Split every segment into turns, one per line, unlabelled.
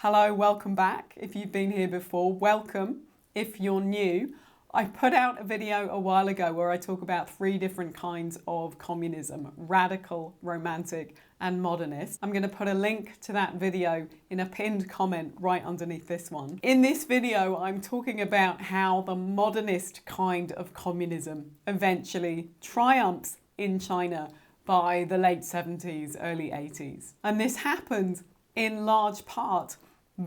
Hello, welcome back. If you've been here before, welcome. If you're new, I put out a video a while ago where I talk about 3 different kinds of communism: radical, romantic, and modernist. I'm going to put a link to that video in a pinned comment right underneath this one. In this video, I'm talking about how the modernist kind of communism eventually triumphs in China by the late 70s, early 80s. And this happened in large part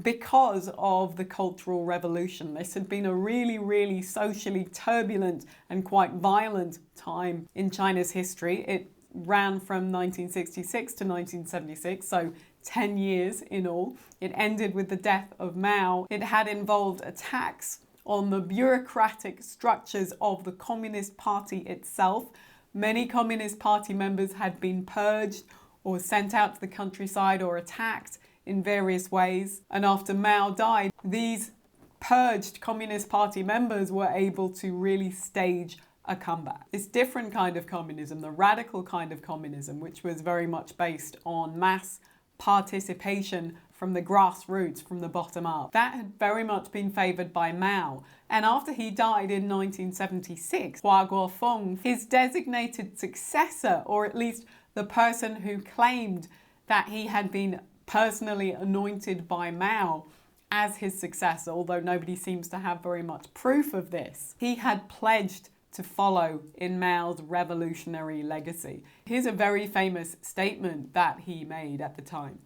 because of the Cultural Revolution. This had been a really socially turbulent and quite violent time in China's history. It ran from 1966 to 1976, so 10 years in all. It ended with the death of Mao. It had involved attacks on the bureaucratic structures of the Communist Party itself. Many Communist Party members had been purged or sent out to the countryside or attacked in various ways. And after Mao died, these purged Communist Party members were able to really stage a comeback. This different kind of communism, the radical kind of communism, which was very much based on mass participation from the grassroots, from the bottom up, that had very much been favoured by Mao. And after he died in 1976, Hua Guofeng, his designated successor, or at least the person who claimed that he had been personally anointed by Mao as his successor, although nobody seems to have very much proof of this, he had pledged to follow in Mao's revolutionary legacy. Here's a very famous statement that he made at the time.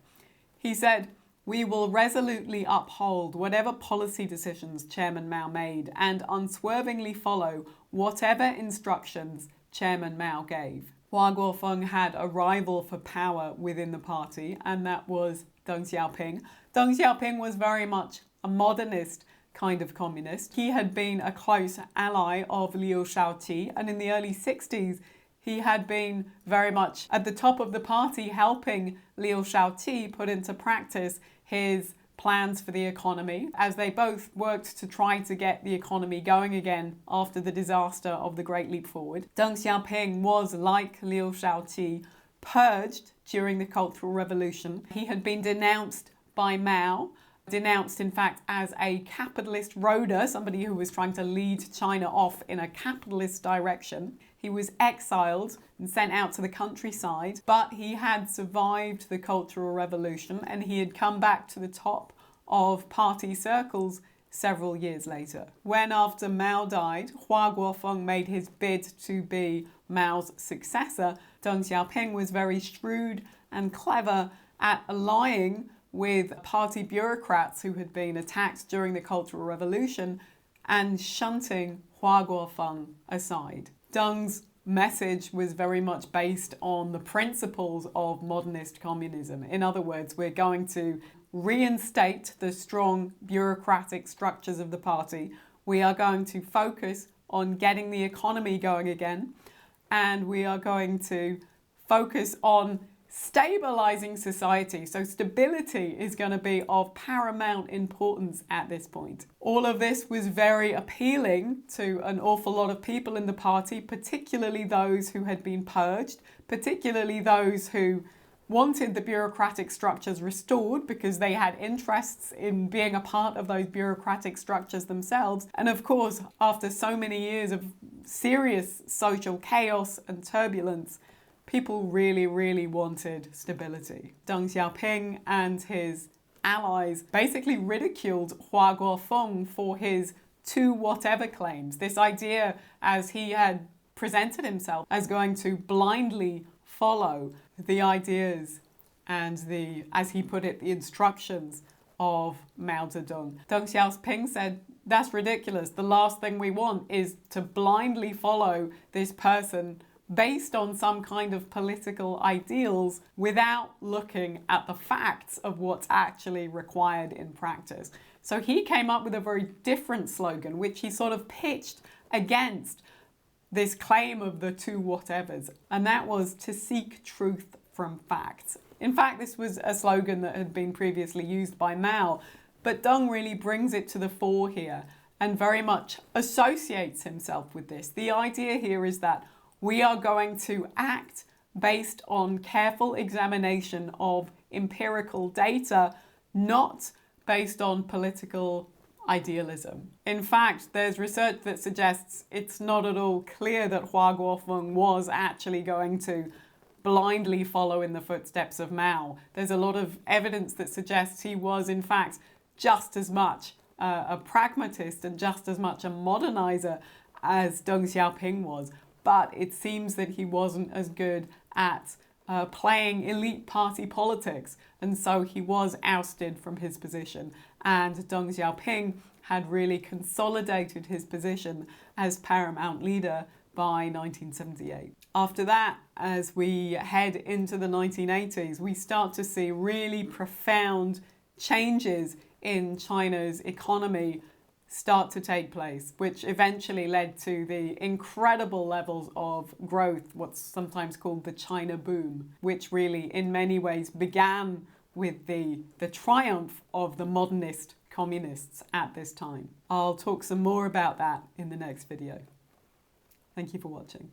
He said, "We will resolutely uphold whatever policy decisions Chairman Mao made and unswervingly follow whatever instructions Chairman Mao gave." Hua Guofeng had a rival for power within the party, and that was Deng Xiaoping. Deng Xiaoping was very much a modernist kind of communist. He had been a close ally of Liu Shaoqi, and in the early 60s, he had been very much at the top of the party, helping Liu Shaoqi put into practice his plans for the economy, as they both worked to try to get the economy going again after the disaster of the Great Leap Forward. Deng Xiaoping was, like Liu Shaoqi, purged during the Cultural Revolution. He had been denounced by Mao, denounced in fact as a capitalist roader, somebody who was trying to lead China off in a capitalist direction. He was exiled and sent out to the countryside, but he had survived the Cultural Revolution and he had come back to the top of party circles several years later. When after Mao died, Hua Guofeng made his bid to be Mao's successor, Deng Xiaoping was very shrewd and clever at allying with party bureaucrats who had been attacked during the Cultural Revolution and shunting Hua Guofeng aside. Deng's message was very much based on the principles of modernist communism. In other words, we're going to reinstate the strong bureaucratic structures of the party. We are going to focus on getting the economy going again, and we are going to focus on stabilizing society. So stability is going to be of paramount importance at this point. All of this was very appealing to an awful lot of people in the party, particularly those who had been purged, particularly those who wanted the bureaucratic structures restored because they had interests in being a part of those bureaucratic structures themselves. And of course, after so many years of serious social chaos and turbulence, people really wanted stability. Deng Xiaoping and his allies basically ridiculed Hua Guofeng for his "to whatever" claims. This idea, as he had presented himself, as going to blindly follow the ideas and as he put it, the instructions of Mao Zedong. Deng Xiaoping said, "That's ridiculous. The last thing we want is to blindly follow this person based on some kind of political ideals without looking at the facts of what's actually required in practice." So he came up with a very different slogan, which he sort of pitched against this claim of the "two whatevers," and that was to seek truth from facts. In fact, this was a slogan that had been previously used by Mao, but Deng really brings it to the fore here and very much associates himself with this. The idea here is that we are going to act based on careful examination of empirical data, not based on political idealism. In fact, there's research that suggests it's not at all clear that Hua Guofeng was actually going to blindly follow in the footsteps of Mao. There's a lot of evidence that suggests he was, in fact, just as much a pragmatist and just as much a modernizer as Deng Xiaoping was. But it seems that he wasn't as good at playing elite party politics, and so he was ousted from his position, and Deng Xiaoping had really consolidated his position as paramount leader by 1978. After that, as we head into the 1980s, we start to see really profound changes in China's economy start to take place, which eventually led to the incredible levels of growth, what's sometimes called the China boom, which really in many ways began with the triumph of the modernist communists at this time. I'll talk some more about that in the next video. Thank you for watching.